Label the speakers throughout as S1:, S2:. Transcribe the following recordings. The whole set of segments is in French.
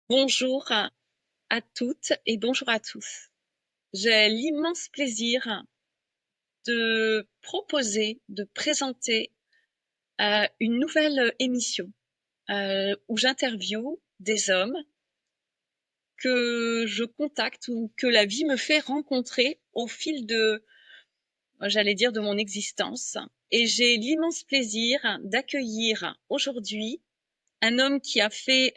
S1: Bonjour à toutes et bonjour à tous. J'ai l'immense plaisir de proposer, de présenter une nouvelle émission où j'interviewe des hommes que je contacte ou que la vie me fait rencontrer au fil j'allais dire, de mon existence. Et j'ai l'immense plaisir d'accueillir aujourd'hui un homme qui a fait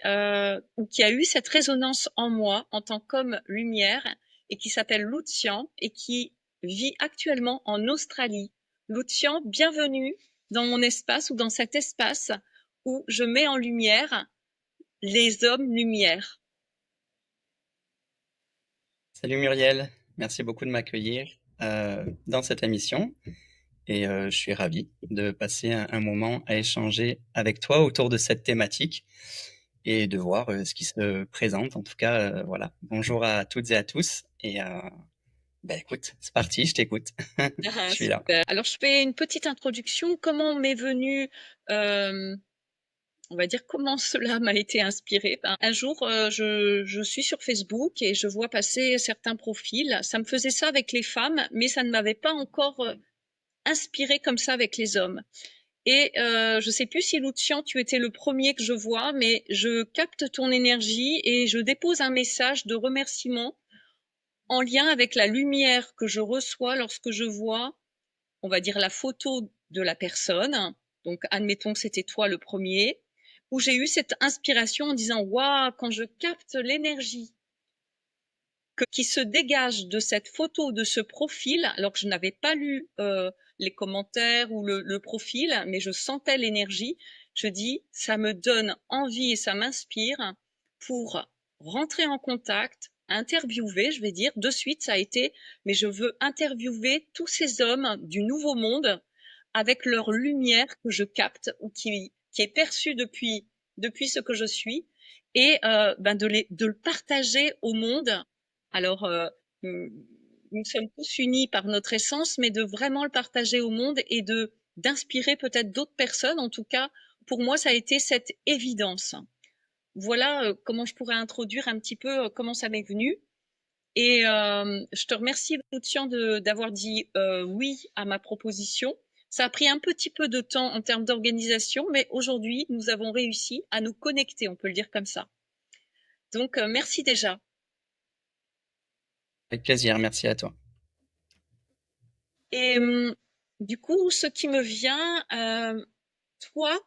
S1: ou qui a eu cette résonance en moi en tant qu'homme lumière et qui s'appelle Lucian et qui vit actuellement en Australie. Lucian, bienvenue dans mon espace ou dans cet espace où je mets en lumière les hommes lumière.
S2: Salut Muriel, merci beaucoup de m'accueillir dans cette émission et je suis ravi de passer un moment à échanger avec toi autour de cette thématique et de voir ce qui se présente. En tout cas, voilà. Bonjour à toutes et à tous et écoute, c'est parti, je t'écoute. Je
S1: Ah,
S2: suis là.
S1: super. Alors je fais une petite introduction. Comment m'est venue on va dire comment cela m'a été inspiré. Un jour, je suis sur Facebook et je vois passer certains profils. Ça me faisait ça avec les femmes, mais ça ne m'avait pas encore inspiré comme ça avec les hommes. Et je sais plus si Lucian, tu étais le premier que je vois, mais je capte ton énergie et je dépose un message de remerciement en lien avec la lumière que je reçois lorsque je vois, on va dire, la photo de la personne. Donc, admettons que c'était toi le premier, où j'ai eu cette inspiration en disant, waouh, quand je capte l'énergie qui se dégage de cette photo, de ce profil, alors que je n'avais pas lu les commentaires ou le profil, mais je sentais l'énergie, je dis, ça me donne envie et ça m'inspire pour rentrer en contact, interviewer, je vais dire, de suite, ça a été, mais je veux interviewer tous ces hommes du nouveau monde avec leur lumière que je capte ou qui est perçue depuis ce que je suis et de le partager au monde. Alors, nous, nous sommes tous unis par notre essence, mais de vraiment le partager au monde et de d'inspirer peut-être d'autres personnes. En tout cas, pour moi, ça a été cette évidence. Voilà comment je pourrais introduire un petit peu comment ça m'est venu. Et je te remercie, Lucian, d'avoir dit oui à ma proposition. Ça a pris un petit peu de temps en termes d'organisation, mais aujourd'hui, nous avons réussi à nous connecter, on peut le dire comme ça. Donc, merci déjà.
S2: Avec plaisir, merci à toi.
S1: Et du coup, ce qui me vient, toi,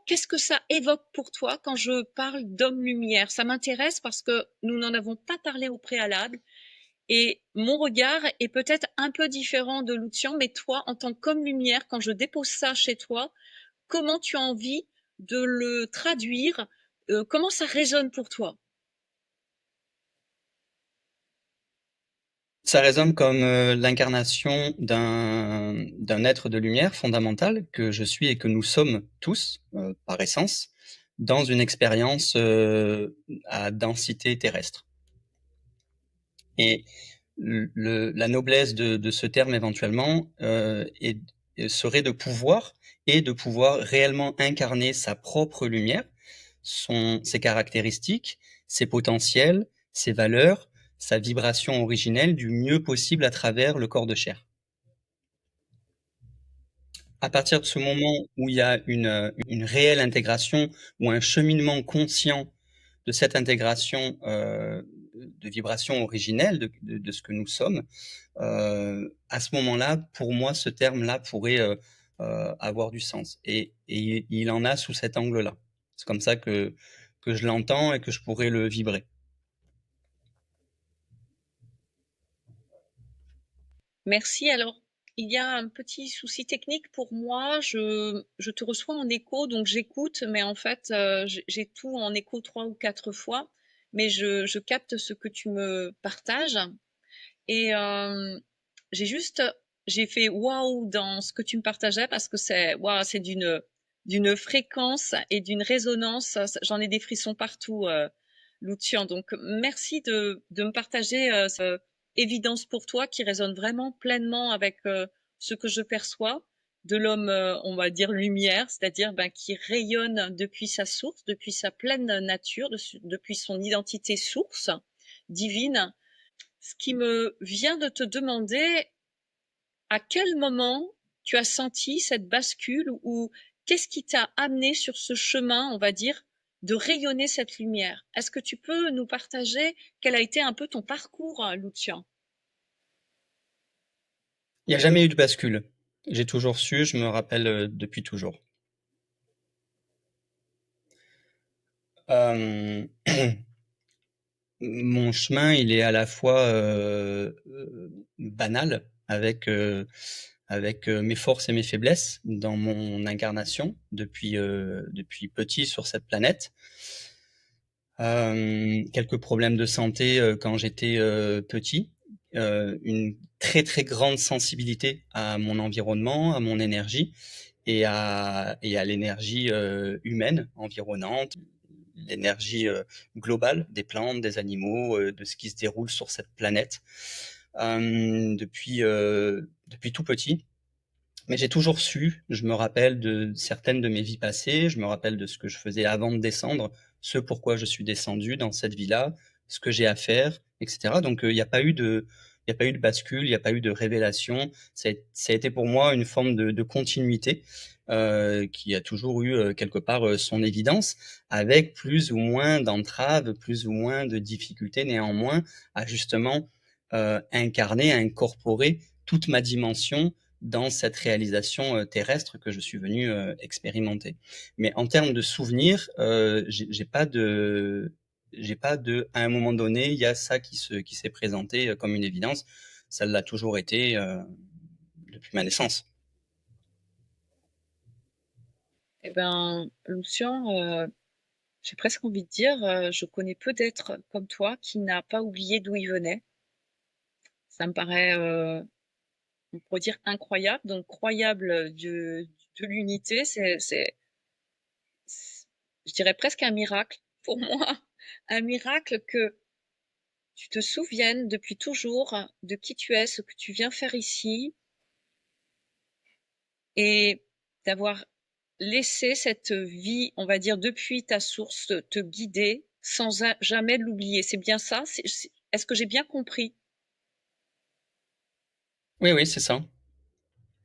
S1: qu'est-ce que ça évoque pour toi quand je parle d'homme-lumière? Ça m'intéresse parce que nous n'en avons pas parlé au préalable et mon regard est peut-être un peu différent de Lucian, mais toi, en tant qu'homme-lumière, quand je dépose ça chez toi, comment tu as envie de le traduire? Comment ça résonne pour toi?
S2: Ça résonne comme l'incarnation d'un être de lumière fondamental que je suis et que nous sommes tous, par essence, dans une expérience à densité terrestre. Et la noblesse de ce terme éventuellement serait de pouvoir réellement incarner sa propre lumière, ses caractéristiques, ses potentiels, ses valeurs, sa vibration originelle du mieux possible à travers le corps de chair. À partir de ce moment où il y a une réelle intégration ou un cheminement conscient de cette intégration de vibration originelle de ce que nous sommes, à ce moment-là, pour moi, ce terme-là pourrait avoir du sens. Et il en a sous cet angle-là. C'est comme ça que je l'entends et que je pourrais le vibrer.
S1: Merci. Alors, il y a un petit souci technique pour moi. Je te reçois en écho, donc j'écoute, mais en fait, j'ai tout en écho 3 ou 4 fois, mais je capte ce que tu me partages. Et j'ai fait waouh dans ce que tu me partageais parce que c'est waouh, c'est d'une fréquence et d'une résonance. J'en ai des frissons partout, Lucian. Donc merci de me partager cette évidence pour toi qui résonne vraiment pleinement avec ce que je perçois. de l'homme, on va dire lumière, c'est-à-dire ben, qui rayonne depuis sa source, depuis sa pleine nature, depuis son identité source divine. Ce qui me vient de te demander, à quel moment tu as senti cette bascule ou qu'est-ce qui t'a amené sur ce chemin, on va dire, de rayonner cette lumière? Est-ce que tu peux nous partager quel a été un peu ton parcours, Lucian?
S2: Il n'y a jamais eu de bascule. J'ai toujours su, je me rappelle depuis toujours. Euh, Mon chemin, il est à la fois banal avec mes forces et mes faiblesses dans mon incarnation depuis petit sur cette planète. Quelques problèmes de santé quand j'étais petit, une très très grande sensibilité à mon environnement, à mon énergie et à l'énergie humaine environnante, l'énergie globale des plantes, des animaux, de ce qui se déroule sur cette planète depuis tout petit. Mais j'ai toujours su, je me rappelle de certaines de mes vies passées, je me rappelle de ce que je faisais avant de descendre, ce pourquoi je suis descendu dans cette vie-là, ce que j'ai à faire, etc. Donc il n'y a pas eu il y a pas eu de bascule, il n'y a pas eu de révélation. Ça a été pour moi une forme de continuité qui a toujours eu quelque part son évidence, avec plus ou moins d'entraves, plus ou moins de difficultés néanmoins à justement incarner, à incorporer toute ma dimension dans cette réalisation terrestre que je suis venu expérimenter. Mais en termes de souvenirs, j'ai pas de, à un moment donné, il y a ça qui s'est présenté comme une évidence. Ça l'a toujours été depuis ma naissance.
S1: Eh ben, Lucian, j'ai presque envie de dire, je connais peu d'êtres comme toi qui n'a pas oublié d'où il venait. Ça me paraît, on pourrait dire incroyable, donc croyable de l'unité, je dirais presque un miracle pour moi, un miracle que tu te souviennes depuis toujours de qui tu es, ce que tu viens faire ici, et d'avoir laissé cette vie, on va dire, depuis ta source, te guider sans jamais l'oublier. C'est bien ça? Est-ce que j'ai bien compris?
S2: Oui, oui, c'est ça.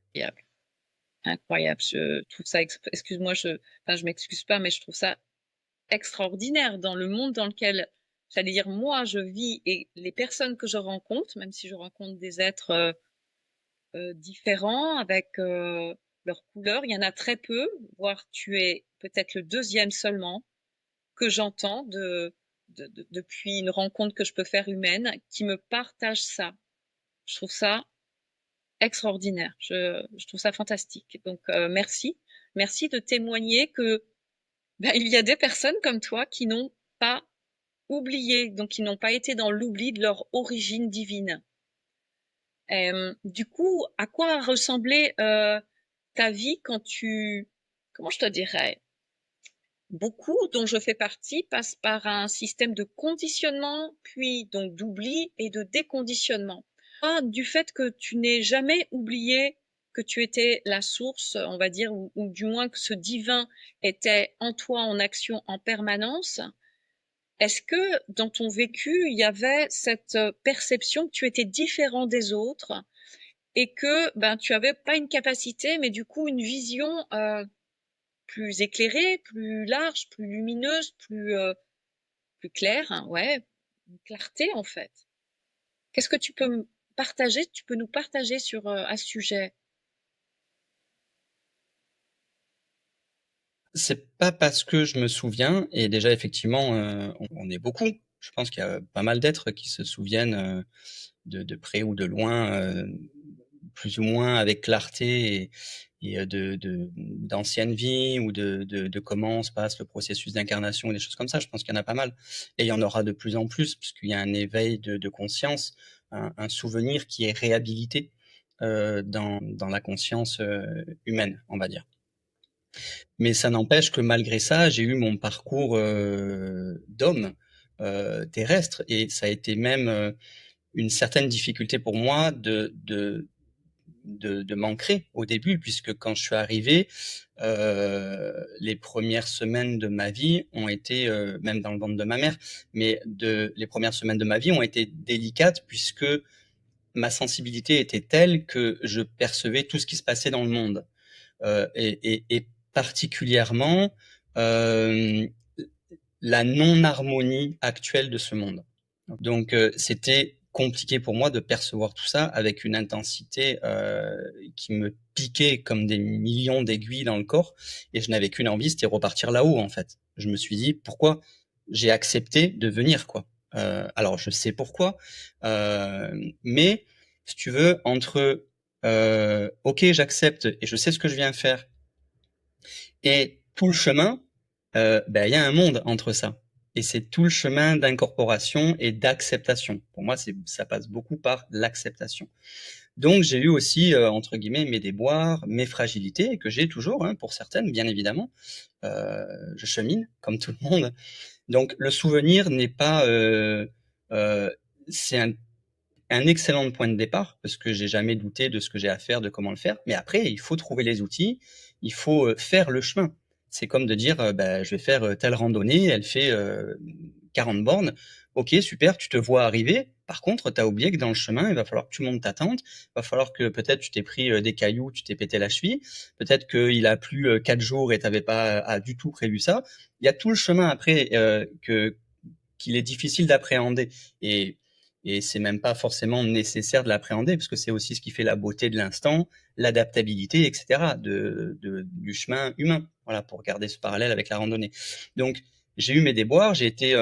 S1: Incroyable. Incroyable. Je trouve ça, excuse-moi, enfin, je m'excuse pas, mais je trouve ça extraordinaire dans le monde dans lequel, j'allais dire, moi, je vis et les personnes que je rencontre, même si je rencontre des êtres différents avec leurs couleurs, il y en a très peu, voire tu es peut-être le deuxième seulement que j'entends depuis une rencontre que je peux faire humaine qui me partage ça. Je trouve ça extraordinaire. Je trouve ça fantastique. Donc, merci. Merci de témoigner que ben, il y a des personnes comme toi qui n'ont pas oublié, donc qui n'ont pas été dans l'oubli de leur origine divine. Du coup, à quoi ressemblait ta vie quand comment je te dirais, beaucoup dont je fais partie passent par un système de conditionnement, puis donc d'oubli et de déconditionnement. Du fait que tu n'aies jamais oublié que tu étais la source, on va dire, ou du moins que ce divin était en toi en action en permanence, est-ce que dans ton vécu, il y avait cette perception que tu étais différent des autres et que ben, tu avais pas une capacité, mais du coup une vision plus éclairée, plus large, plus lumineuse, plus claire, hein, ouais, une clarté en fait. Qu'est-ce que tu peux me partager, tu peux nous partager sur à ce sujet?
S2: C'est pas parce que je me souviens, et déjà effectivement, on est beaucoup. Je pense qu'il y a pas mal d'êtres qui se souviennent de près ou de loin, plus ou moins avec clarté et d'anciennes vies ou de comment se passe le processus d'incarnation ou des choses comme ça. Je pense qu'il y en a pas mal. Et il y en aura de plus en plus, puisqu'il y a un éveil de conscience, un souvenir qui est réhabilité dans la conscience humaine, on va dire. Mais ça n'empêche que malgré ça, j'ai eu mon parcours d'homme terrestre et ça a été même une certaine difficulté pour moi de m'ancrer au début, puisque quand je suis arrivé, les premières semaines de ma vie ont été, même dans le ventre de ma mère, mais les premières semaines de ma vie ont été délicates puisque ma sensibilité était telle que je percevais tout ce qui se passait dans le monde. Et particulièrement la non-harmonie actuelle de ce monde. Donc c'était compliqué pour moi de percevoir tout ça avec une intensité qui me piquait comme des millions d'aiguilles dans le corps, et je n'avais qu'une envie, c'était repartir là-haut en fait. Je me suis dit pourquoi j'ai accepté de venir, quoi. Alors je sais pourquoi, mais si tu veux, entre ok, j'accepte et je sais ce que je viens faire, et tout le chemin, ben, il y a un monde entre ça. Et c'est tout le chemin d'incorporation et d'acceptation. Pour moi, ça passe beaucoup par l'acceptation. Donc, j'ai eu aussi, entre guillemets, mes déboires, mes fragilités, que j'ai toujours, hein, pour certaines, bien évidemment. Je chemine, comme tout le monde. Donc, le souvenir n'est pas... euh, c'est un excellent point de départ, parce que j'ai jamais douté de ce que j'ai à faire, de comment le faire. Mais après, il faut trouver les outils, il faut faire le chemin. C'est comme de dire, bah, je vais faire telle randonnée, elle fait 40 bornes. Ok, super, tu te vois arriver. Par contre, tu as oublié que dans le chemin, il va falloir que tu montes ta tente. Il va falloir que peut-être tu t'es pris des cailloux, tu t'es pété la cheville. Peut-être qu'il a plu 4 jours et tu n'avais pas du tout prévu ça. Il y a tout le chemin après qu'il est difficile d'appréhender. Et c'est même pas forcément nécessaire de l'appréhender, parce que c'est aussi ce qui fait la beauté de l'instant, l'adaptabilité, etc., du chemin humain. Voilà, pour garder ce parallèle avec la randonnée. Donc, j'ai eu mes déboires, j'ai été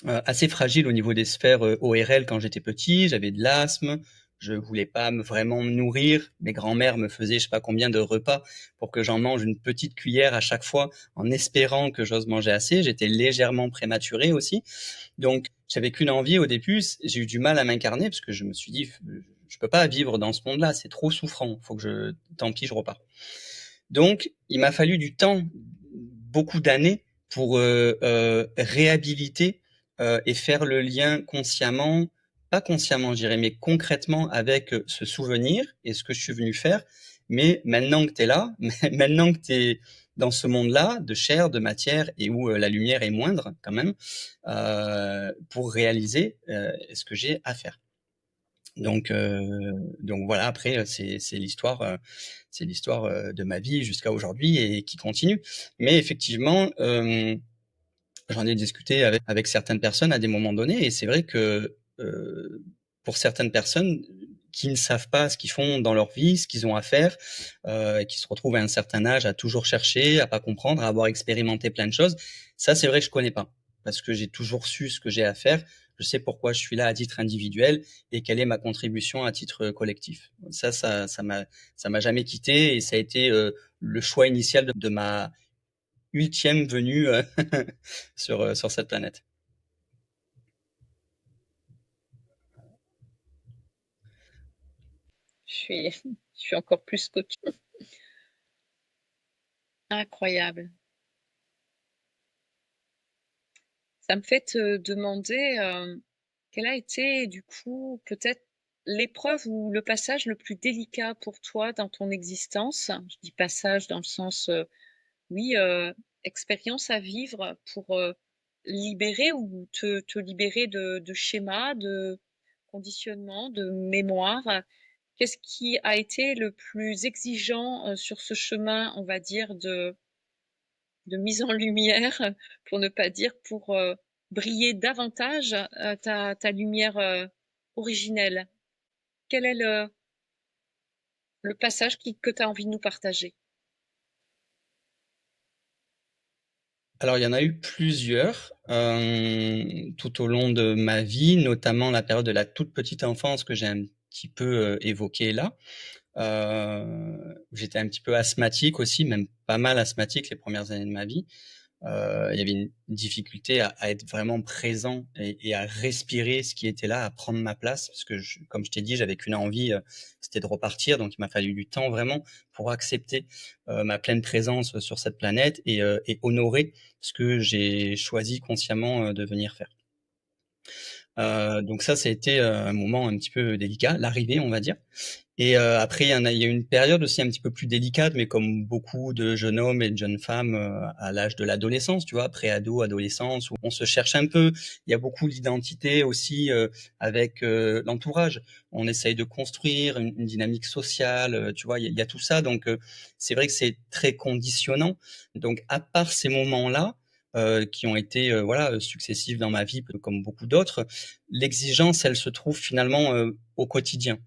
S2: assez fragile au niveau des sphères ORL quand j'étais petit, j'avais de l'asthme, je voulais pas vraiment me nourrir, mes grands-mères me faisaient je sais pas combien de repas pour que j'en mange une petite cuillère à chaque fois en espérant que j'ose manger assez, j'étais légèrement prématuré aussi. Donc, j'avais qu'une envie au début, j'ai eu du mal à m'incarner parce que je me suis dit, je peux pas vivre dans ce monde-là, c'est trop souffrant, tant pis, je repars. Donc, il m'a fallu du temps, beaucoup d'années, pour réhabiliter et faire le lien consciemment, pas consciemment, je dirais, mais concrètement avec ce souvenir et ce que je suis venu faire. Mais maintenant que tu es là, maintenant que tu es dans ce monde-là de chair, de matière, et où la lumière est moindre quand même, pour réaliser ce que j'ai à faire. Donc voilà, après c'est l'histoire de ma vie jusqu'à aujourd'hui et qui continue. Mais effectivement, j'en ai discuté avec certaines personnes à des moments donnés, et c'est vrai que pour certaines personnes qui ne savent pas ce qu'ils font dans leur vie, ce qu'ils ont à faire, et qui se retrouvent à un certain âge à toujours chercher, à pas comprendre, à avoir expérimenté plein de choses, ça c'est vrai que je connais pas, parce que j'ai toujours su ce que j'ai à faire. Je sais pourquoi je suis là à titre individuel et quelle est ma contribution à titre collectif. Ça m'a jamais quitté, et ça a été le choix initial de ma ultième venue sur cette planète.
S1: Je suis encore plus scotché. Incroyable. Ça me fait te demander quel a été du coup peut-être l'épreuve ou le passage le plus délicat pour toi dans ton existence. Je dis passage dans le sens, oui, expérience à vivre pour libérer ou te libérer de schémas, de conditionnements, de mémoire. Qu'est-ce qui a été le plus exigeant sur ce chemin, on va dire, de mise en lumière, pour ne pas dire pour briller davantage ta lumière originelle? Quel est le passage que tu as envie de nous partager?
S2: Alors, il y en a eu plusieurs tout au long de ma vie, notamment la période de la toute petite enfance que j'ai un petit peu évoquée là. J'étais un petit peu asthmatique aussi, même pas mal asthmatique les premières années de ma vie. Il y avait une difficulté à être vraiment présent et à respirer ce qui était là, à prendre ma place, parce que comme je t'ai dit, j'avais qu'une envie, c'était de repartir. Donc il m'a fallu du temps vraiment pour accepter ma pleine présence sur cette planète et honorer ce que j'ai choisi consciemment de venir faire. Donc ça a été un moment un petit peu délicat, l'arrivée, on va dire. Et après, il y a une période aussi un petit peu plus délicate, mais comme beaucoup de jeunes hommes et de jeunes femmes à l'âge de l'adolescence, tu vois, pré-ado, adolescence, où on se cherche un peu. Il y a beaucoup d'identité aussi avec l'entourage. On essaye de construire une dynamique sociale, tu vois, il y a tout ça. Donc, c'est vrai que c'est très conditionnant. Donc, à part ces moments-là, qui ont été voilà successifs dans ma vie, comme beaucoup d'autres, l'exigence, elle se trouve finalement au quotidien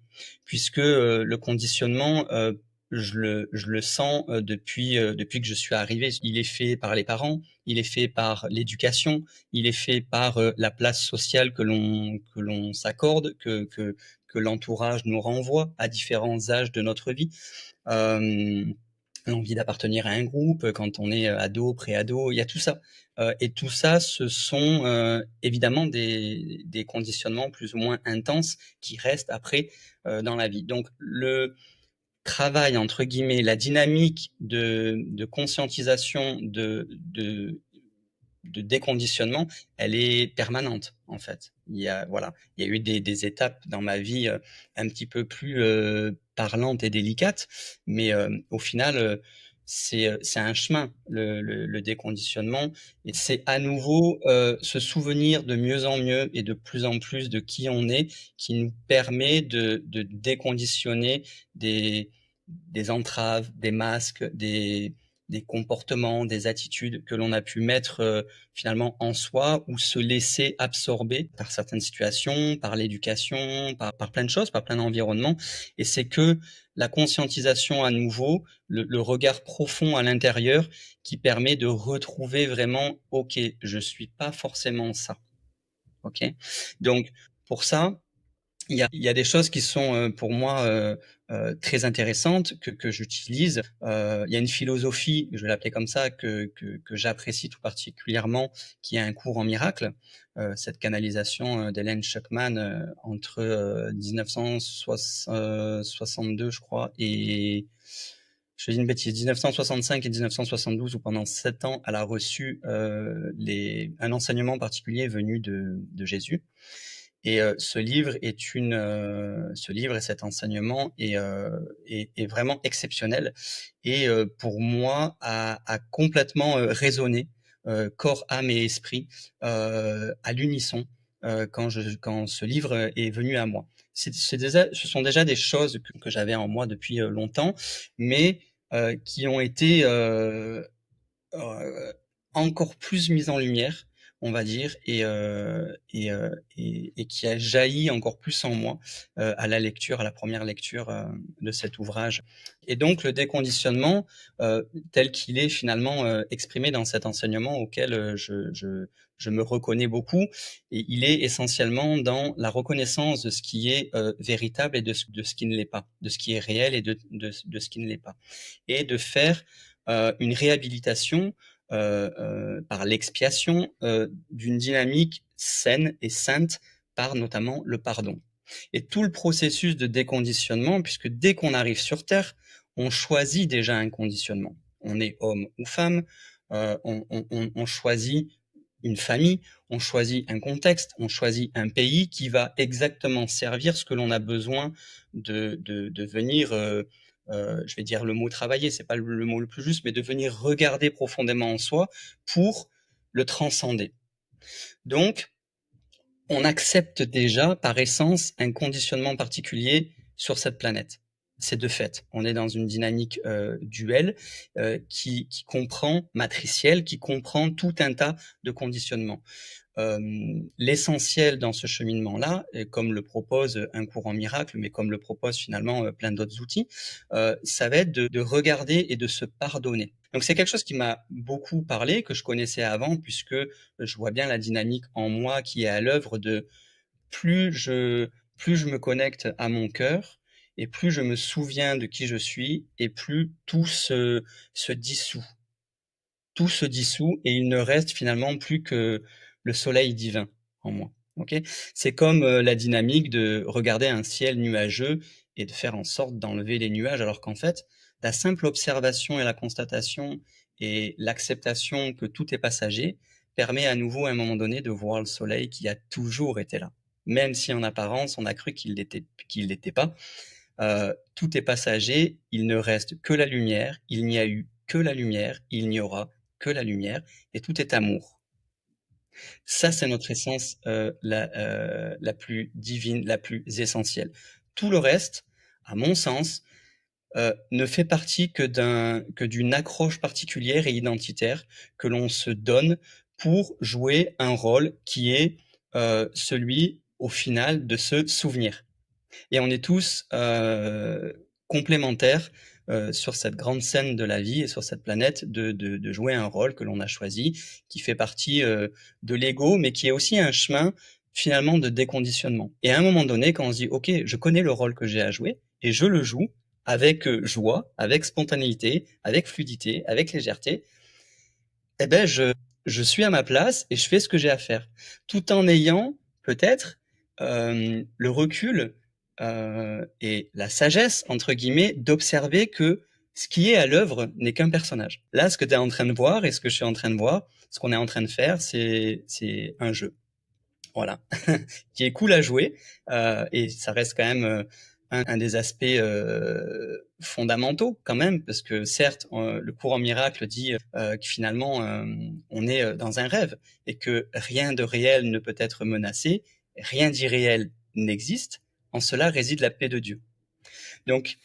S2: puisque le conditionnement, je le sens depuis que je suis arrivé. Il est fait par les parents, il est fait par l'éducation, il est fait par la place sociale que l'on s'accorde, que l'entourage nous renvoie à différents âges de notre vie. Euh, L'envie d'appartenir à un groupe quand on est ado, pré-ado, il y a tout ça. Et tout ça, ce sont évidemment des conditionnements plus ou moins intenses qui restent après dans la vie. Donc le travail, entre guillemets, la dynamique de conscientisation, de déconditionnement, elle est permanente en fait. Il y a eu des étapes dans ma vie un petit peu plus parlantes et délicates, mais au final, c'est un chemin le déconditionnement, et c'est à nouveau se souvenir de mieux en mieux et de plus en plus de qui on est, qui nous permet de déconditionner des entraves, des masques, des comportements, des attitudes que l'on a pu mettre finalement en soi ou se laisser absorber par certaines situations, par l'éducation, par plein de choses, par plein d'environnements. Et c'est que la conscientisation à nouveau, le regard profond à l'intérieur qui permet de retrouver vraiment, ok, je suis pas forcément ça. Ok. Donc pour ça, il y a des choses qui sont pour moi très intéressantes que j'utilise. Il y a une philosophie, je vais l'appeler comme ça, que j'apprécie tout particulièrement, qui est un cours en miracle. Cette canalisation d'Hélène Schuckman entre 1962, je crois, et je dis une bêtise, 1965 et 1972, où pendant 7 ans, elle a reçu un enseignement particulier venu de Jésus. Et ce livre et cet enseignement est vraiment exceptionnel et pour moi a complètement résonné corps, âme et esprit à l'unisson quand ce livre est venu à moi. Ce sont déjà des choses que j'avais en moi depuis longtemps, mais qui ont été encore plus mises en lumière, on va dire, et qui a jailli encore plus en moi à la lecture, à la première lecture de cet ouvrage. Et donc le déconditionnement, tel qu'il est finalement exprimé dans cet enseignement auquel je me reconnais beaucoup, et il est essentiellement dans la reconnaissance de ce qui est véritable et de ce qui ne l'est pas, de ce qui est réel et de ce qui ne l'est pas, et de faire une réhabilitation par l'expiation d'une dynamique saine et sainte par notamment le pardon. Et tout le processus de déconditionnement, puisque dès qu'on arrive sur Terre, on choisit déjà un conditionnement. On est homme ou femme, on choisit une famille, on choisit un contexte, on choisit un pays qui va exactement servir ce que l'on a besoin de venir je vais dire le mot travailler, c'est pas le mot le plus juste, mais de venir regarder profondément en soi pour le transcender. Donc, on accepte déjà par essence un conditionnement particulier sur cette planète. C'est de fait. On est dans une dynamique duelle qui comprend, matricielle, qui comprend tout un tas de conditionnements. L'essentiel dans ce cheminement-là, comme le propose un courant miracle, mais comme le propose finalement plein d'autres outils, ça va être de regarder et de se pardonner. Donc c'est quelque chose qui m'a beaucoup parlé, que je connaissais avant, puisque je vois bien la dynamique en moi qui est à l'œuvre de plus je me connecte à mon cœur, et plus je me souviens de qui je suis, et plus tout se dissout. Tout se dissout et il ne reste finalement plus que le soleil divin en moi. Ok. C'est comme la dynamique de regarder un ciel nuageux et de faire en sorte d'enlever les nuages, alors qu'en fait, la simple observation et la constatation et l'acceptation que tout est passager permet à nouveau à un moment donné de voir le soleil qui a toujours été là. Même si en apparence on a cru qu'il l'était pas, tout est passager, il ne reste que la lumière, il n'y a eu que la lumière, il n'y aura que la lumière, et tout est amour. Ça, c'est notre essence la plus divine, la plus essentielle. Tout le reste, à mon sens, ne fait partie que d'une accroche particulière et identitaire que l'on se donne pour jouer un rôle qui est celui, au final, de se souvenir. Et on est tous complémentaires sur cette grande scène de la vie et sur cette planète de jouer un rôle que l'on a choisi, qui fait partie de l'ego, mais qui est aussi un chemin finalement de déconditionnement. Et à un moment donné, quand on se dit, OK, je connais le rôle que j'ai à jouer et je le joue avec joie, avec spontanéité, avec fluidité, avec légèreté, eh ben je suis à ma place et je fais ce que j'ai à faire, tout en ayant peut-être le recul et la sagesse entre guillemets d'observer que ce qui est à l'œuvre n'est qu'un personnage. Là, ce que tu es en train de voir et ce que je suis en train de voir, ce qu'on est en train de faire, c'est un jeu. Voilà, qui est cool à jouer et ça reste quand même un des aspects fondamentaux quand même, parce que certes, le courant miracle dit que finalement on est dans un rêve et que rien de réel ne peut être menacé, rien d'irréel n'existe. En cela réside la paix de Dieu. Donc,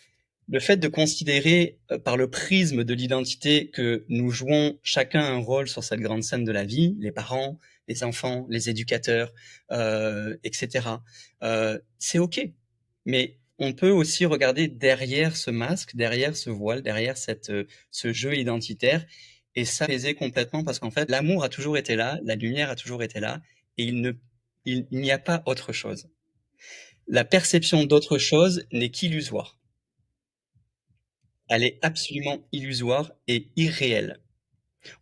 S2: le fait de considérer par le prisme de l'identité que nous jouons chacun un rôle sur cette grande scène de la vie, les parents, les enfants, les éducateurs, etc., c'est OK. Mais on peut aussi regarder derrière ce masque, derrière ce voile, derrière ce jeu identitaire, et s'apaiser complètement parce qu'en fait, l'amour a toujours été là, la lumière a toujours été là, et il n'y a pas autre chose. La perception d'autre chose n'est qu'illusoire. Elle est absolument illusoire et irréelle.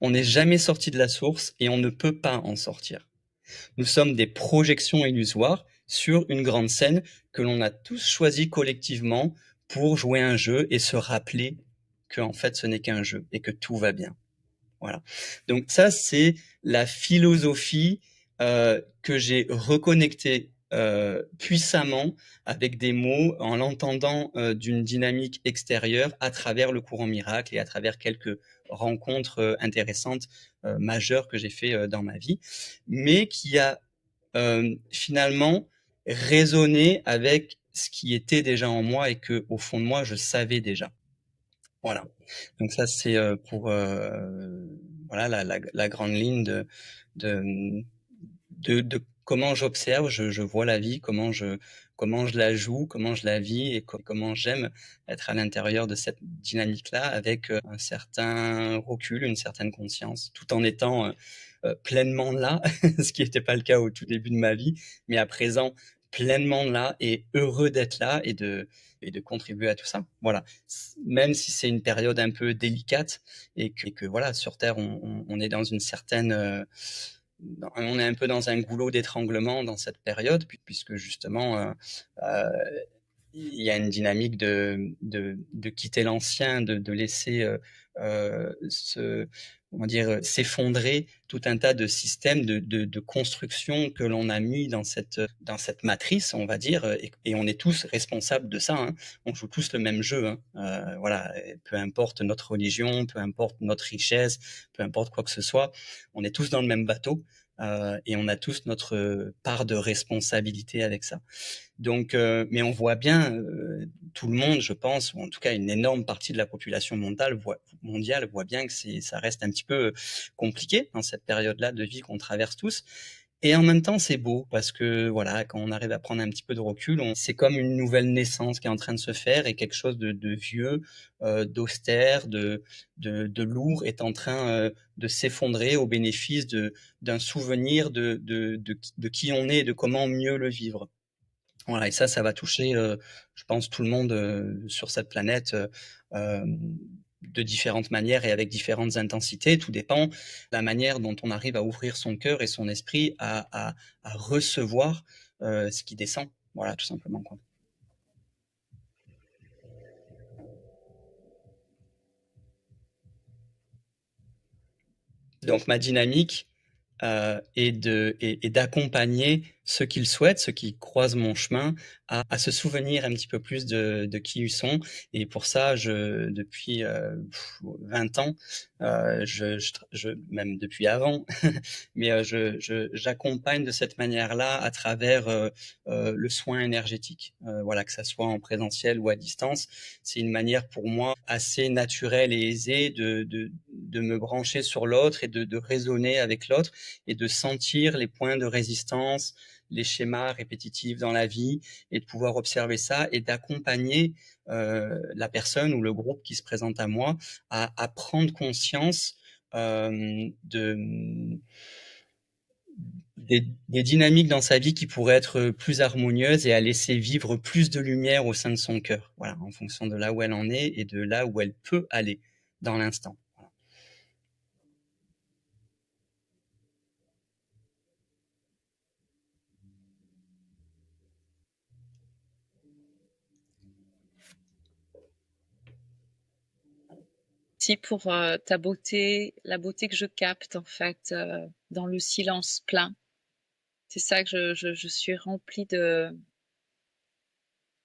S2: On n'est jamais sorti de la source et on ne peut pas en sortir. Nous sommes des projections illusoires sur une grande scène que l'on a tous choisi collectivement pour jouer un jeu et se rappeler que en fait ce n'est qu'un jeu et que tout va bien. Voilà. Donc ça, c'est la philosophie que j'ai reconnectée puissamment avec des mots en l'entendant d'une dynamique extérieure à travers le courant miracle et à travers quelques rencontres intéressantes majeures que j'ai fait dans ma vie, mais qui a finalement résonné avec ce qui était déjà en moi et que au fond de moi je savais déjà. Voilà. Donc ça, c'est pour voilà la grande ligne de, de comment j'observe, je vois la vie, comment je la joue, comment je la vis et comment j'aime être à l'intérieur de cette dynamique-là avec un certain recul, une certaine conscience, tout en étant pleinement là, ce qui n'était pas le cas au tout début de ma vie, mais à présent pleinement là et heureux d'être là et de contribuer à tout ça. Voilà. Même si c'est une période un peu délicate et que voilà, sur Terre, on est dans une certaine, on est un peu dans un goulot d'étranglement dans cette période, puisque justement, il y a une dynamique de quitter l'ancien, de laisser comment dire, s'effondrer tout un tas de systèmes de construction que l'on a mis dans cette matrice, on va dire, et on est tous responsables de ça. Hein. On joue tous le même jeu. Hein. Voilà, peu importe notre religion, peu importe notre richesse, peu importe quoi que ce soit, on est tous dans le même bateau. Et on a tous notre part de responsabilité avec ça. Donc, mais on voit bien, tout le monde, je pense, ou en tout cas une énorme partie de la population mondiale voit bien que ça reste un petit peu compliqué dans cette période-là de vie qu'on traverse tous. Et en même temps, c'est beau parce que voilà, quand on arrive à prendre un petit peu de recul, c'est comme une nouvelle naissance qui est en train de se faire et quelque chose de vieux, d'austère, de lourd est en train de s'effondrer au bénéfice d'un souvenir de qui on est et de comment mieux le vivre. Voilà, et ça va toucher, je pense, tout le monde sur cette planète de différentes manières et avec différentes intensités. Tout dépend de la manière dont on arrive à ouvrir son cœur et son esprit à recevoir ce qui descend. Voilà, tout simplement, quoi. Donc ma dynamique est d'accompagner ceux qui le souhaitent, ceux qui croisent mon chemin, à se souvenir un petit peu plus de qui ils sont. Et pour ça, depuis 20 ans, même depuis avant, mais j'accompagne de cette manière-là à travers le soin énergétique. Voilà, que ça soit en présentiel ou à distance, c'est une manière pour moi assez naturelle et aisée de me brancher sur l'autre et de raisonner avec l'autre et de sentir les points de résistance, les schémas répétitifs dans la vie et de pouvoir observer ça et d'accompagner la personne ou le groupe qui se présente à moi à prendre conscience des dynamiques dans sa vie qui pourraient être plus harmonieuses et à laisser vivre plus de lumière au sein de son cœur, voilà, en fonction de là où elle en est et de là où elle peut aller dans l'instant.
S1: Merci pour ta beauté, la beauté que je capte en fait dans le silence plein. C'est ça que je suis remplie de.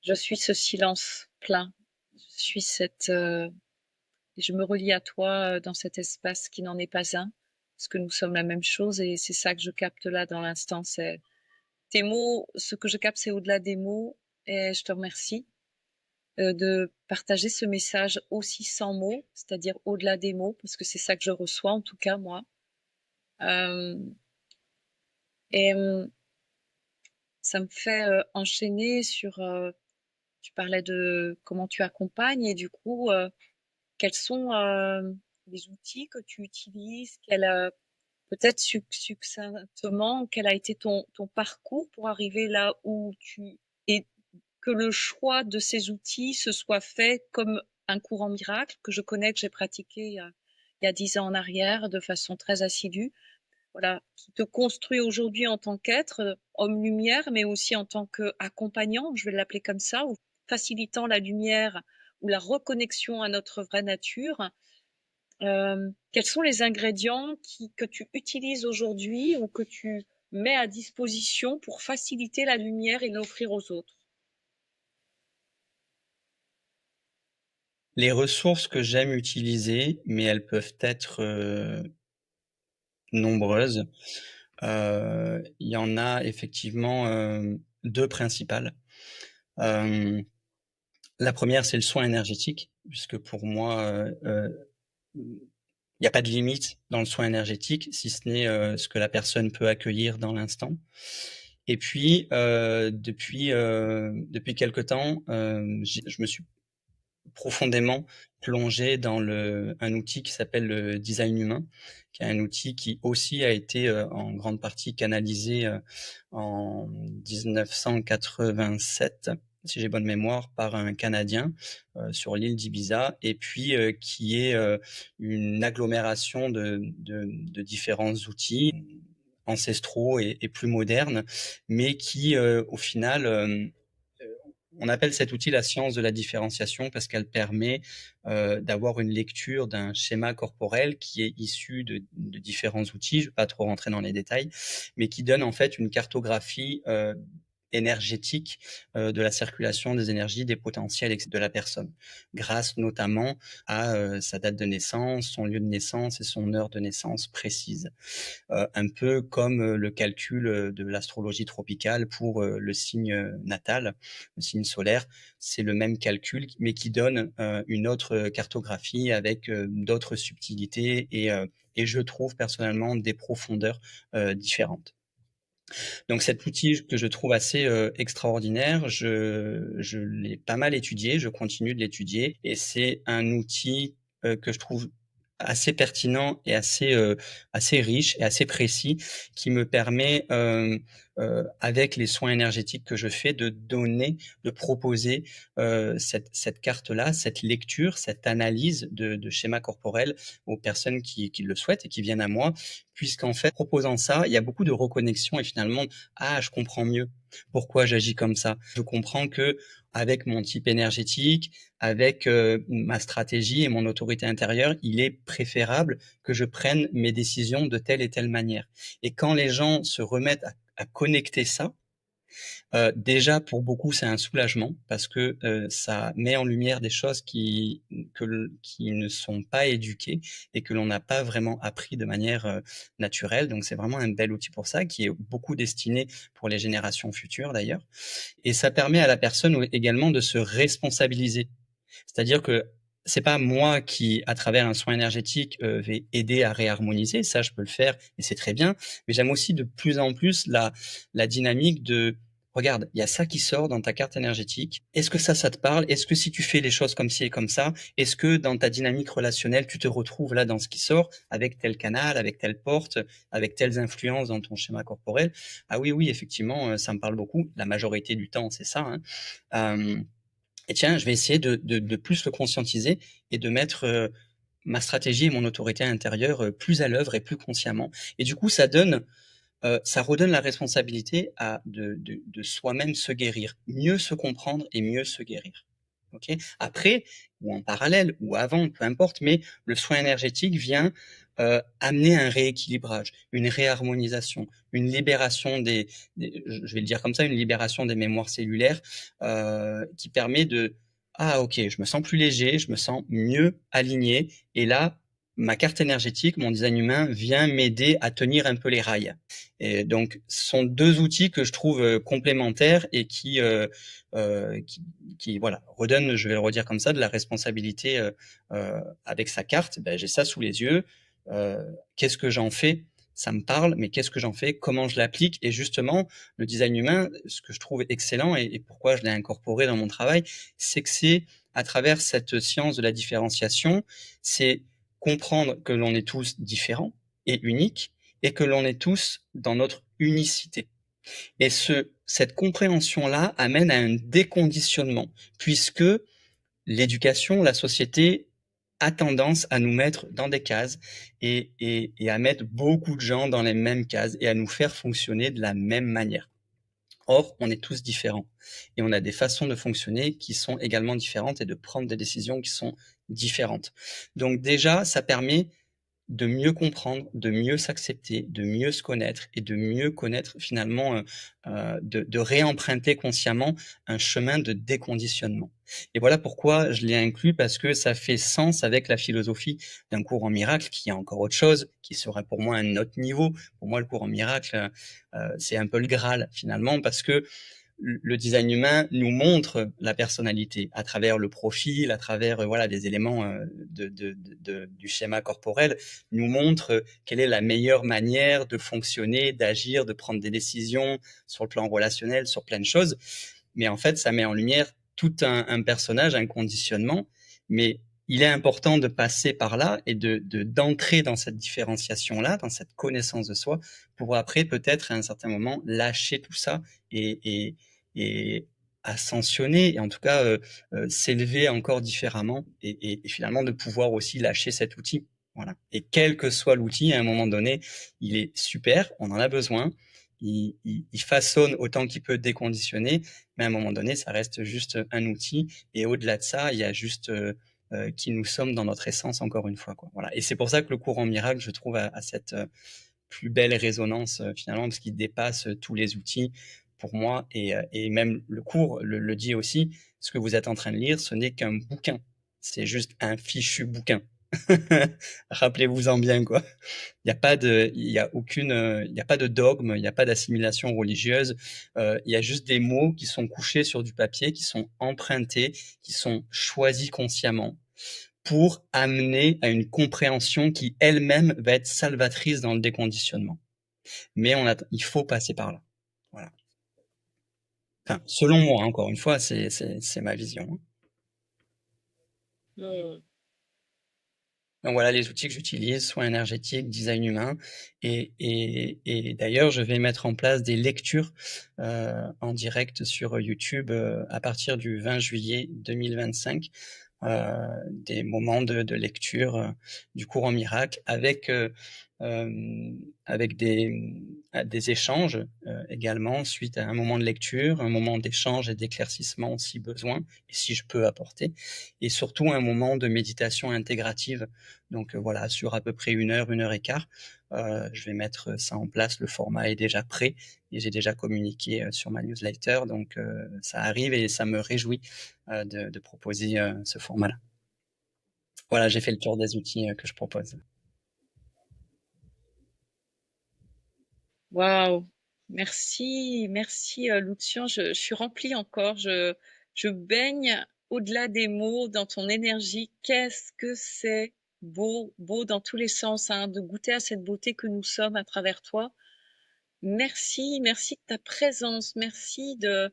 S1: Je suis ce silence plein. Je suis je me relie à toi dans cet espace qui n'en est pas un, parce que nous sommes la même chose et c'est ça que je capte là dans l'instant. C'est tes mots, ce que je capte, c'est au-delà des mots et je te remercie de partager ce message aussi sans mots, c'est-à-dire au-delà des mots, parce que c'est ça que je reçois en tout cas moi. Euh, et ça me fait enchaîner sur. Tu parlais de comment tu accompagnes et du coup, quels sont les outils que tu utilises? Peut-être succinctement, quel a été ton parcours pour arriver là où tu es, que le choix de ces outils se soit fait comme un courant miracle que je connais, que j'ai pratiqué il y a 10 ans en arrière de façon très assidue, voilà, qui te construit aujourd'hui en tant qu'être, homme lumière, mais aussi en tant qu'accompagnant, je vais l'appeler comme ça, ou facilitant la lumière ou la reconnexion à notre vraie nature. Quels sont les ingrédients que tu utilises aujourd'hui ou que tu mets à disposition pour faciliter la lumière et l'offrir aux autres?
S2: Les ressources que j'aime utiliser, mais elles peuvent être nombreuses. Il y en a effectivement deux principales. La première, c'est le soin énergétique, puisque pour moi, il n'y a pas de limite dans le soin énergétique, si ce n'est ce que la personne peut accueillir dans l'instant. Et puis, depuis quelque temps, je me suis profondément plongé dans un outil qui s'appelle le design humain, qui est un outil qui aussi a été en grande partie canalisé en 1987, si j'ai bonne mémoire, par un Canadien sur l'île d'Ibiza, et puis qui est une agglomération de différents outils ancestraux et plus modernes, mais qui au final on appelle cet outil la science de la différenciation parce qu'elle permet d'avoir une lecture d'un schéma corporel qui est issu de différents outils. Je ne vais pas trop rentrer dans les détails, mais qui donne en fait une cartographie énergétique de la circulation des énergies, des potentiels de la personne, grâce notamment à sa date de naissance, son lieu de naissance et son heure de naissance précise. Un peu comme le calcul de l'astrologie tropicale pour le signe natal, le signe solaire. C'est le même calcul, mais qui donne une autre cartographie avec d'autres subtilités et je trouve personnellement des profondeurs différentes. Donc cet outil que je trouve assez extraordinaire, je l'ai pas mal étudié, je continue de l'étudier et c'est un outil que je trouve assez pertinent et assez riche et assez précis qui me permet avec les soins énergétiques que je fais de proposer cette carte-là, cette lecture, cette analyse de schéma corporel aux personnes qui le souhaitent et qui viennent à moi, puisqu'en fait, proposant ça, il y a beaucoup de reconnexion et finalement, ah, je comprends mieux pourquoi j'agis comme ça. Je comprends que avec mon type énergétique, avec ma stratégie et mon autorité intérieure, il est préférable que je prenne mes décisions de telle et telle manière. Et quand les gens se remettent à connecter ça, déjà pour beaucoup c'est un soulagement parce que ça met en lumière des choses qui ne sont pas éduquées et que l'on n'a pas vraiment appris de manière naturelle. Donc c'est vraiment un bel outil pour ça, qui est beaucoup destiné pour les générations futures d'ailleurs. Et ça permet à la personne également de se responsabiliser. C'est-à-dire que c'est pas moi qui, à travers un soin énergétique, vais aider à réharmoniser. Ça, je peux le faire et c'est très bien. Mais j'aime aussi de plus en plus la dynamique de regarde, il y a ça qui sort dans ta carte énergétique. Est-ce que ça te parle? Est-ce que si tu fais les choses comme ci et comme ça, est-ce que dans ta dynamique relationnelle, tu te retrouves là dans ce qui sort avec tel canal, avec telle porte, avec telles influences dans ton schéma corporel? Ah oui, oui, effectivement, ça me parle beaucoup. La majorité du temps, c'est ça, hein. Et tiens, je vais essayer de plus le conscientiser et de mettre ma stratégie et mon autorité intérieure plus à l'œuvre et plus consciemment. Et du coup, ça redonne la responsabilité de soi-même se guérir, mieux se comprendre et mieux se guérir. Okay. Après, ou en parallèle, ou avant, peu importe, mais le soin énergétique vient amener un rééquilibrage, une réharmonisation, une libération je vais le dire comme ça, une libération des mémoires cellulaires qui permet ah ok, je me sens plus léger, je me sens mieux aligné, et là, ma carte énergétique, mon design humain vient m'aider à tenir un peu les rails. Et donc, ce sont deux outils que je trouve complémentaires et qui voilà, redonne, je vais le redire comme ça, de la responsabilité avec sa carte. Ben, j'ai ça sous les yeux. Qu'est-ce que j'en fais? Ça me parle, mais qu'est-ce que j'en fais? Comment je l'applique? Et justement, le design humain, ce que je trouve excellent et pourquoi je l'ai incorporé dans mon travail, c'est que c'est à travers cette science de la différenciation, c'est comprendre que l'on est tous différents et uniques et que l'on est tous dans notre unicité. Et cette compréhension-là amène à un déconditionnement, puisque l'éducation, la société a tendance à nous mettre dans des cases et à mettre beaucoup de gens dans les mêmes cases et à nous faire fonctionner de la même manière. Or, on est tous différents et on a des façons de fonctionner qui sont également différentes et de prendre des décisions qui sont différentes. Donc déjà, ça permet de mieux comprendre, de mieux s'accepter, de mieux se connaître et de mieux connaître finalement, de réemprunter consciemment un chemin de déconditionnement. Et voilà pourquoi je l'ai inclus, parce que ça fait sens avec la philosophie d'un cours en miracle, qui est encore autre chose, qui serait pour moi un autre niveau. Pour moi, le cours en miracle, c'est un peu le Graal finalement, parce que le design humain nous montre la personnalité à travers le profil, à travers voilà des éléments du schéma corporel, nous montre quelle est la meilleure manière de fonctionner, d'agir, de prendre des décisions sur le plan relationnel, sur plein de choses. Mais en fait, ça met en lumière tout un personnage, un conditionnement. Mais il est important de passer par là et d'entrer dans cette différenciation-là, dans cette connaissance de soi, pour après peut-être à un certain moment lâcher tout ça et ascensionner, et en tout cas s'élever encore différemment, et finalement de pouvoir aussi lâcher cet outil. Voilà. Et quel que soit l'outil, à un moment donné, il est super, on en a besoin, il façonne autant qu'il peut déconditionner, mais à un moment donné, ça reste juste un outil, et au-delà de ça, il y a juste qui nous sommes dans notre essence, encore une fois, quoi. Voilà. Et c'est pour ça que le cours en miracle, je trouve, a cette plus belle résonance finalement, parce qu'il dépasse tous les outils pour moi, et même le cours le dit aussi. Ce que vous êtes en train de lire, ce n'est qu'un bouquin, c'est juste un fichu bouquin. Rappelez-vous-en bien, quoi. Il y a aucune, il y a pas de dogme, il y a pas d'assimilation religieuse. Il y a juste des mots qui sont couchés sur du papier, qui sont empruntés, qui sont choisis consciemment pour amener à une compréhension qui elle-même va être salvatrice dans le déconditionnement. Mais il faut passer par là. Voilà. Enfin, selon moi, encore une fois, c'est ma vision.
S1: Mmh.
S2: Donc voilà les outils que j'utilise, soins énergétiques, design humain, et d'ailleurs je vais mettre en place des lectures en direct sur YouTube à partir du 20 juillet 2025, des moments de lecture du cours en miracle avec des échanges également suite à un moment de lecture, un moment d'échange et d'éclaircissement si besoin et si je peux apporter, et surtout un moment de méditation intégrative. Donc voilà, sur à peu près 1 heure et quart, je vais mettre ça en place. Le format est déjà prêt et j'ai déjà communiqué sur ma newsletter, donc ça arrive et ça me réjouit de proposer ce format-là. Voilà, j'ai fait le tour des outils que je propose.
S1: Waouh! Merci, merci, Lucian. Je suis remplie encore. Je baigne au-delà des mots dans ton énergie. Qu'est-ce que c'est beau, beau dans tous les sens, hein, de goûter à cette beauté que nous sommes à travers toi. Merci, merci de ta présence. Merci de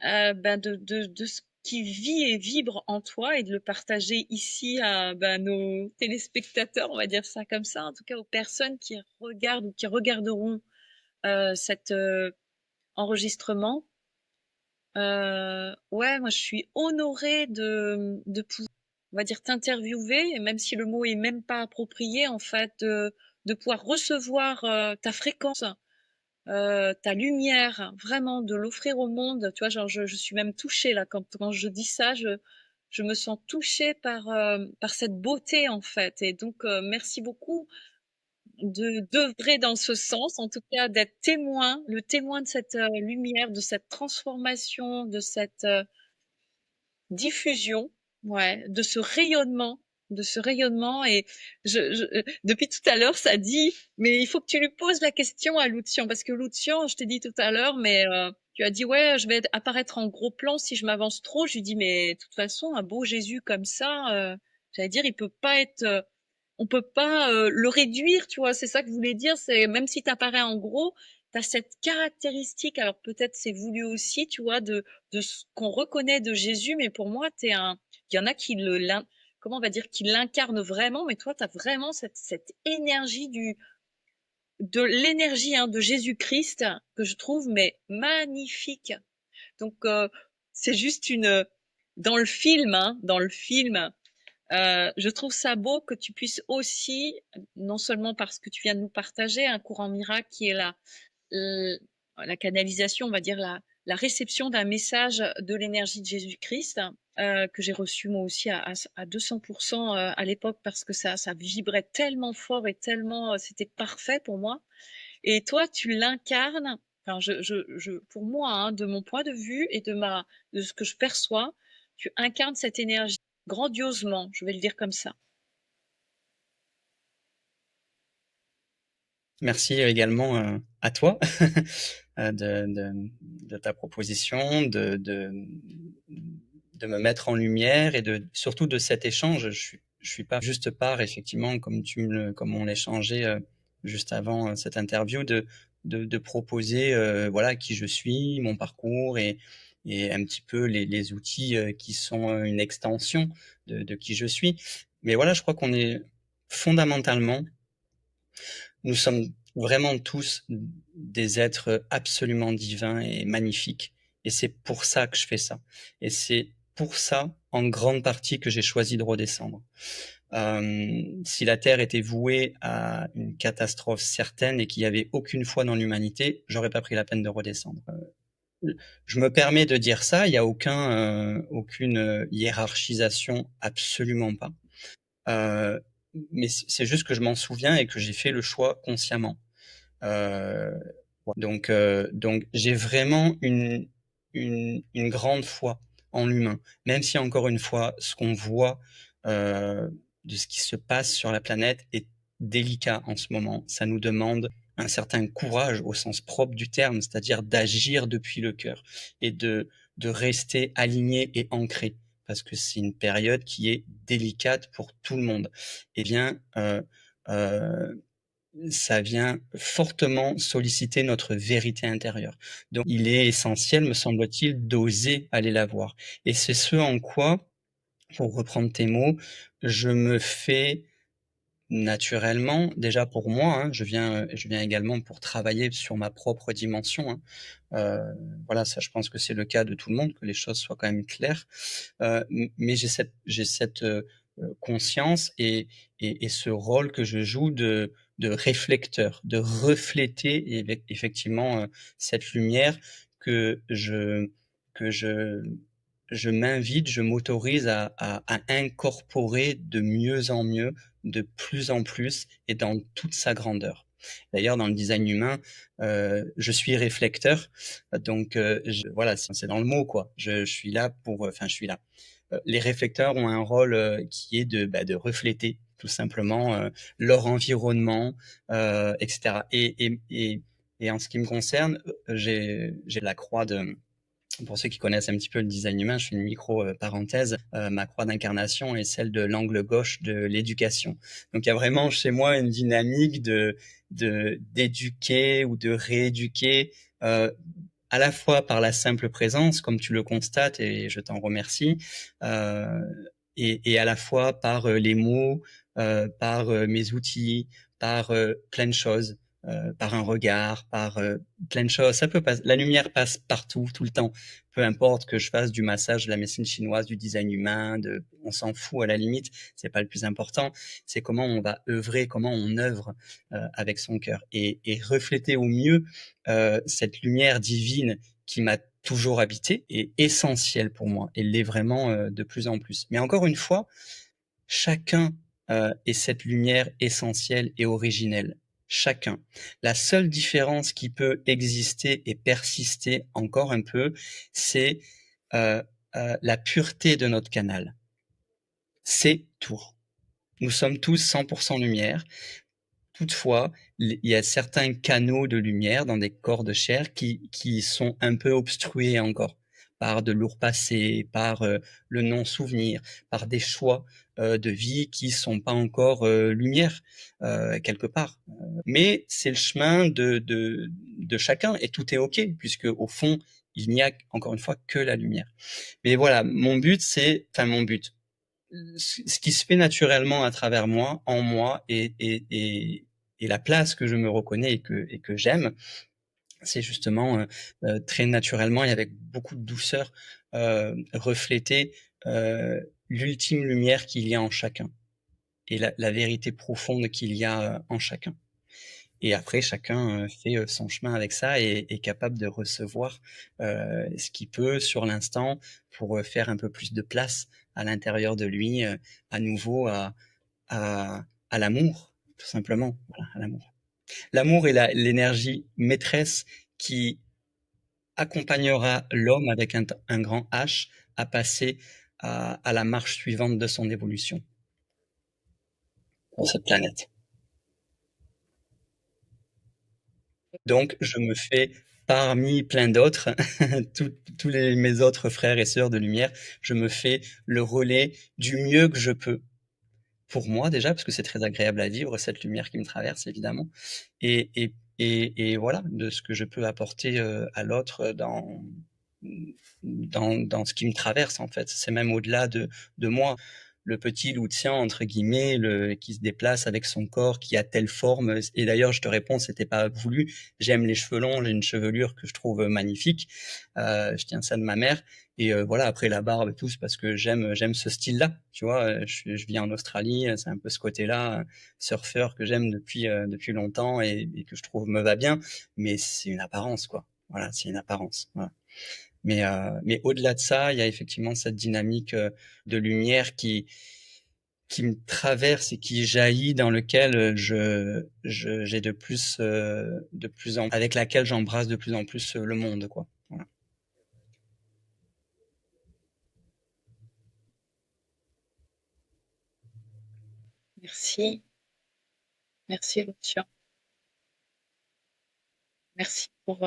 S1: ce qui vit et vibre en toi et de le partager ici à nos téléspectateurs, on va dire ça comme ça, en tout cas aux personnes qui regardent ou qui regarderont cet enregistrement. Ouais, moi je suis honorée de pouvoir, on va dire, t'interviewer, et même si le mot est même pas approprié, en fait, de pouvoir recevoir ta fréquence, ta lumière, vraiment de l'offrir au monde. Tu vois, genre je suis même touchée là quand je dis ça, je me sens touchée par cette beauté en fait. Et donc merci beaucoup de d'œuvrer dans ce sens, en tout cas d'être témoin, le témoin de cette lumière, de cette transformation, de cette diffusion, ouais, de ce rayonnement. Et depuis tout à l'heure, ça dit, mais il faut que tu lui poses la question à Lucian, parce que Lucian, je t'ai dit tout à l'heure, mais tu as dit ouais, je vais apparaître en gros plan si je m'avance trop. Je lui dis mais de toute façon, un beau Jésus comme ça, j'allais dire, il peut pas être on peut pas le réduire, tu vois. C'est ça que je voulais dire. C'est même si tu apparais en gros, tu as cette caractéristique. Alors peut-être c'est voulu aussi, tu vois, de ce qu'on reconnaît de Jésus. Mais pour moi, il y en a qui comment on va dire, qui l'incarnent vraiment. Mais toi, tu as vraiment cette énergie de l'énergie hein, de Jésus-Christ que je trouve mais magnifique. Donc c'est juste dans le film, je trouve ça beau que tu puisses aussi, non seulement parce que tu viens de nous partager un courant miracle qui est la, la canalisation, on va dire la réception d'un message de l'énergie de Jésus-Christ, que j'ai reçu moi aussi à 200% à l'époque parce que ça vibrait tellement fort et tellement, c'était parfait pour moi. Et toi, tu l'incarnes. Enfin, pour moi, hein, de mon point de vue et de ce que je perçois, tu incarnes cette énergie grandiosement, je vais le dire comme ça.
S2: Merci également à toi de ta proposition, de me mettre en lumière et surtout de cet échange. Je suis pas juste part, effectivement, comme on l'échangeait juste avant cette interview, de proposer voilà qui je suis, mon parcours et un petit peu les outils qui sont une extension de qui je suis. Mais voilà, je crois qu'on est fondamentalement nous sommes vraiment tous des êtres absolument divins et magnifiques. Et c'est pour ça que je fais ça. Et c'est pour ça, en grande partie, que j'ai choisi de redescendre. Si la Terre était vouée à une catastrophe certaine et qu'il n'y avait aucune foi dans l'humanité, j'aurais pas pris la peine de redescendre. Je me permets de dire ça, il n'y a aucune hiérarchisation, absolument pas. Euh, mais c'est juste que je m'en souviens et que j'ai fait le choix consciemment. Euh, donc j'ai vraiment une grande foi en l'humain, même si encore une fois, ce qu'on voit euh, de ce qui se passe sur la planète est délicat en ce moment. Ça nous demande un certain courage au sens propre du terme, c'est-à-dire d'agir depuis le cœur et de rester aligné et ancré, parce que c'est une période qui est délicate pour tout le monde. Eh bien, euh, ça vient fortement solliciter notre vérité intérieure. Donc, il est essentiel, me semble-t-il, d'oser aller la voir. Et c'est ce en quoi, pour reprendre tes mots, je me fais naturellement, déjà pour moi, hein, je viens également pour travailler sur ma propre dimension. Hein. Voilà, ça, je pense que c'est le cas de tout le monde, que les choses soient quand même claires. Mais j'ai cette conscience et ce rôle que je joue de réflecteur, de refléter effectivement cette lumière que je m'invite, je m'autorise à incorporer de mieux en mieux, de plus en plus et dans toute sa grandeur. D'ailleurs, dans le design humain, je suis réflecteur, donc voilà, c'est dans le mot quoi. Je suis là pour, enfin, je suis là. Les réflecteurs ont un rôle qui est de refléter tout simplement leur environnement, etc. Et en ce qui me concerne, j'ai la croix de pour ceux qui connaissent un petit peu le design humain, je fais une micro-parenthèse, ma croix d'incarnation est celle de l'angle gauche de l'éducation. Donc il y a vraiment chez moi une dynamique d'éduquer ou de rééduquer, à la fois par la simple présence, comme tu le constates, et je t'en remercie, euh, et à la fois par les mots, par mes outils, par plein de choses, par un regard, par plein de choses. Ça peut pas, la lumière passe partout, tout le temps. Peu importe que je fasse du massage, de la médecine chinoise, du design humain, on s'en fout à la limite. C'est pas le plus important. C'est comment on va œuvrer, comment on œuvre avec son cœur et refléter au mieux cette lumière divine qui m'a toujours habité est essentielle pour moi et l'est vraiment de plus en plus. Mais encore une fois, chacun est cette lumière essentielle et originelle. Chacun. La seule différence qui peut exister et persister encore un peu, c'est la pureté de notre canal. C'est tout. Nous sommes tous 100% lumière. Toutefois, il y a certains canaux de lumière dans des corps de chair qui sont un peu obstrués encore par de lourds passés, par le non-souvenir, par des choix de vie qui sont pas encore lumière quelque part. Mais c'est le chemin de chacun et tout est OK puisque au fond, il n'y a encore une fois que la lumière. Mais voilà, mon but, enfin mon but, ce qui se fait naturellement à travers moi, en moi, et la place que je me reconnais et que j'aime, c'est justement très naturellement et avec beaucoup de douceur refléter l'ultime lumière qu'il y a en chacun et la vérité profonde qu'il y a en chacun. Et après, chacun fait son chemin avec ça et est capable de recevoir ce qu'il peut sur l'instant pour faire un peu plus de place à l'intérieur de lui, à nouveau à l'amour, tout simplement. Voilà, à l'amour. L'amour est l'énergie maîtresse qui accompagnera l'homme avec un grand H à passer à la marche suivante de son évolution sur cette planète. Donc, je me fais parmi plein d'autres, tous mes autres frères et sœurs de lumière, je me fais le relais du mieux que je peux. Pour moi déjà, parce que c'est très agréable à vivre, cette lumière qui me traverse, évidemment. Et voilà, de ce que je peux apporter à l'autre dans ce qui me traverse, en fait. C'est même au-delà de moi. Le petit Loutien, entre guillemets, qui se déplace avec son corps, qui a telle forme. Et d'ailleurs, je te réponds, c'était pas voulu. J'aime les cheveux longs, j'ai une chevelure que je trouve magnifique. Je tiens ça de ma mère. Et voilà, après la barbe, tout, c'est parce que j'aime ce style-là. Tu vois, je vis en Australie, c'est un peu ce côté-là, surfeur que j'aime depuis longtemps et que je trouve me va bien. Mais c'est une apparence, quoi. Voilà, c'est une apparence. Voilà. Mais au-delà de ça, il y a effectivement cette dynamique de lumière qui me traverse et qui jaillit, dans lequel j'ai de plus en avec laquelle j'embrasse de plus en plus le monde, quoi. Voilà.
S1: Merci, merci Lucien. Merci pour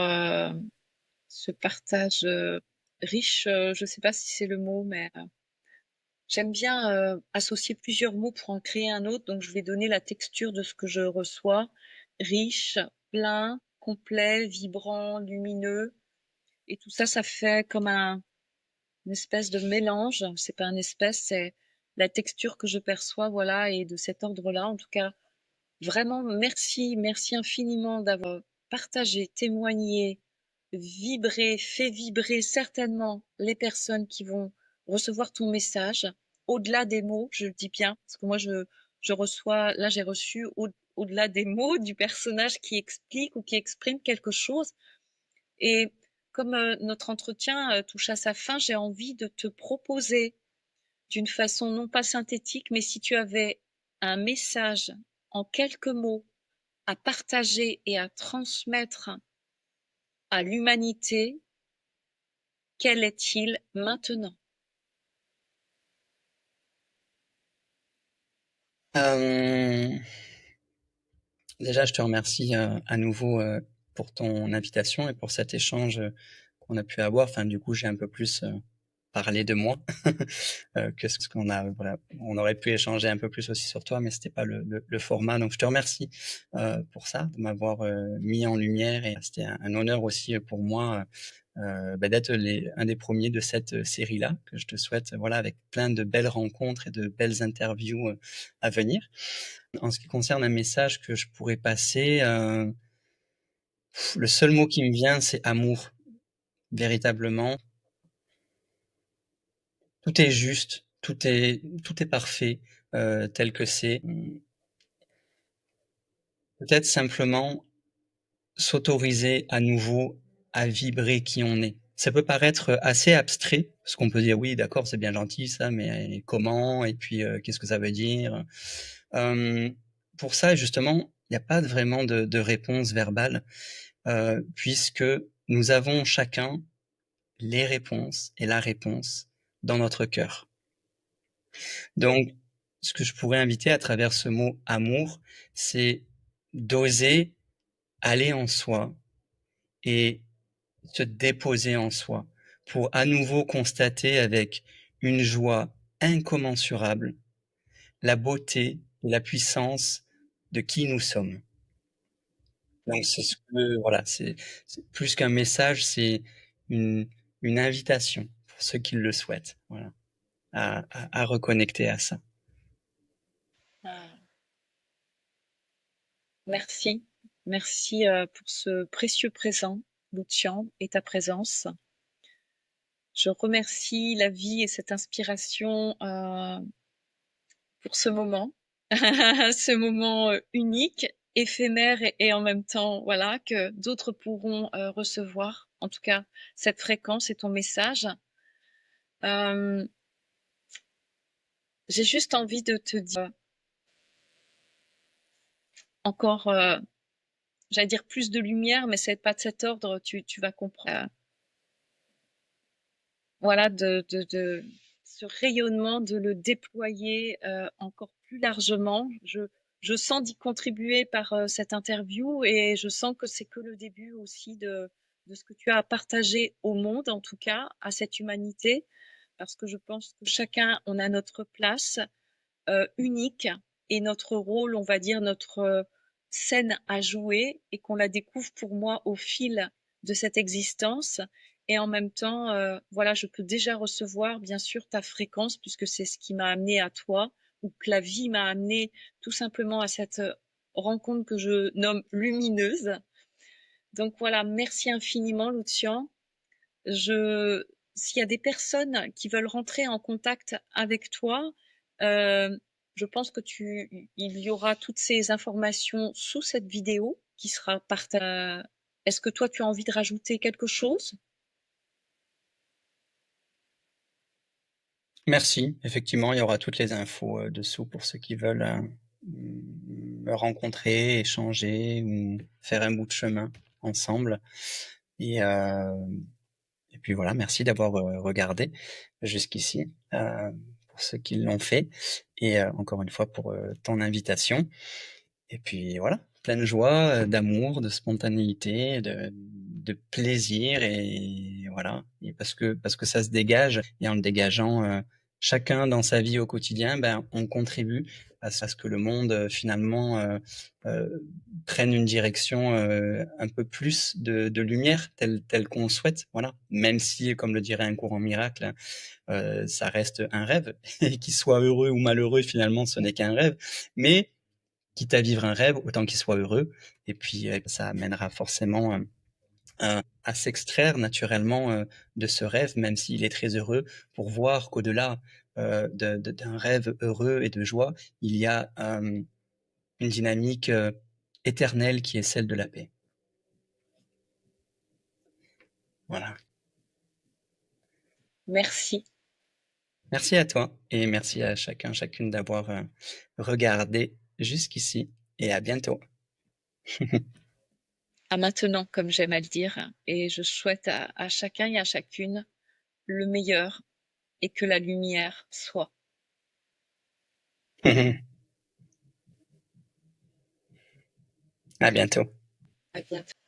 S1: ce partage riche. Je ne sais pas si c'est le mot, mais j'aime bien associer plusieurs mots pour en créer un autre. Donc, je vais donner la texture de ce que je reçois. Riche, plein, complet, vibrant, lumineux. Et tout ça, ça fait comme une espèce de mélange. C'est pas une espèce, c'est la texture que je perçois, voilà, et de cet ordre-là. En tout cas, vraiment, merci, merci infiniment d'avoir partagé, témoigné, vibré, fait vibrer certainement les personnes qui vont recevoir ton message, au-delà des mots, je le dis bien, parce que moi, je reçois, là, j'ai reçu au-delà des mots du personnage qui explique ou qui exprime quelque chose. Et comme notre entretien touche à sa fin, j'ai envie de te proposer d'une façon non pas synthétique, mais si tu avais un message en quelques mots à partager et à transmettre à l'humanité, quel est-il maintenant?
S2: Euh, Déjà, je te remercie à nouveau pour ton invitation et pour cet échange qu'on a pu avoir. Enfin, du coup, j'ai un peu plus parlé de moi que ce qu'on a. Voilà, on aurait pu échanger un peu plus aussi sur toi, mais c'était pas le format. Donc, je te remercie pour ça, de m'avoir mis en lumière, et c'était un honneur aussi pour moi d'être un des premiers de cette série-là, que je te souhaite, voilà, avec plein de belles rencontres et de belles interviews à venir. En ce qui concerne un message que je pourrais passer, le seul mot qui me vient, c'est amour. Véritablement, tout est juste, tout est parfait tel que c'est. Peut-être simplement s'autoriser à nouveau à vibrer qui on est. Ça peut paraître assez abstrait, parce qu'on peut dire oui, d'accord, c'est bien gentil ça, mais comment? Et puis qu'est-ce que ça veut dire? Euh, pour ça, justement, il n'y a pas vraiment de réponse verbale, puisque nous avons chacun les réponses et la réponse dans notre cœur. Donc, ce que je pourrais inviter à travers ce mot amour, c'est d'oser aller en soi et se déposer en soi pour à nouveau constater avec une joie incommensurable la beauté et la puissance de qui nous sommes. Donc c'est ce que voilà, c'est plus qu'un message, c'est une, une invitation pour ceux qui le souhaitent, voilà, à reconnecter à ça.
S1: Ah, merci, merci pour ce précieux présent, Lucian, et ta présence. Je remercie la vie et cette inspiration pour ce moment, ce moment unique, éphémère et en même temps, voilà, que d'autres pourront recevoir. En tout cas, cette fréquence et ton message. Euh, j'ai juste envie de te dire encore, j'allais dire plus de lumière, mais c'est pas de cet ordre, tu vas comprendre. Voilà, de ce rayonnement, de le déployer encore plus largement. Je sens d'y contribuer par cette interview et je sens que c'est que le début aussi de ce que tu as à partager au monde, en tout cas, à cette humanité, parce que je pense que chacun, on a notre place unique et notre rôle, on va dire, notre scène à jouer et qu'on la découvre pour moi au fil de cette existence. Et en même temps, voilà, je peux déjà recevoir, bien sûr, ta fréquence puisque c'est ce qui m'a amené à toi ou que la vie m'a amené tout simplement à cette rencontre que je nomme lumineuse. Donc voilà, merci infiniment, Lucian. Je, s'il y a des personnes qui veulent rentrer en contact avec toi, euh, je pense que il y aura toutes ces informations sous cette vidéo qui sera partagée. Est-ce que toi, tu as envie de rajouter quelque chose?
S2: Merci. Effectivement, il y aura toutes les infos dessous pour ceux qui veulent me rencontrer, échanger ou faire un bout de chemin ensemble. Et, euh, et puis voilà, merci d'avoir regardé jusqu'ici, pour ceux qui l'ont fait. Et encore une fois pour ton invitation. Et puis voilà, plein de joie, d'amour, de spontanéité, de plaisir, et voilà. Et parce que ça se dégage, et en le dégageant, chacun dans sa vie au quotidien, ben on contribue à ce que le monde finalement euh, prenne une direction un peu plus de lumière, telle qu'on le souhaite. Voilà. Même si, comme le dirait un courant miracle, ça reste un rêve, et qu'il soit heureux ou malheureux, finalement, ce n'est qu'un rêve. Mais quitte à vivre un rêve, autant qu'il soit heureux. Et puis, ça amènera forcément à s'extraire naturellement de ce rêve, même s'il est très heureux, pour voir qu'au-delà d'un rêve heureux et de joie, il y a une dynamique éternelle qui est celle de la paix. Voilà.
S1: Merci.
S2: Merci à toi et merci à chacun, chacune d'avoir regardé jusqu'ici et à bientôt.
S1: À maintenant, comme j'aime à le dire, et je souhaite à chacun et à chacune le meilleur et que la lumière soit.
S2: À bientôt.
S1: À bientôt.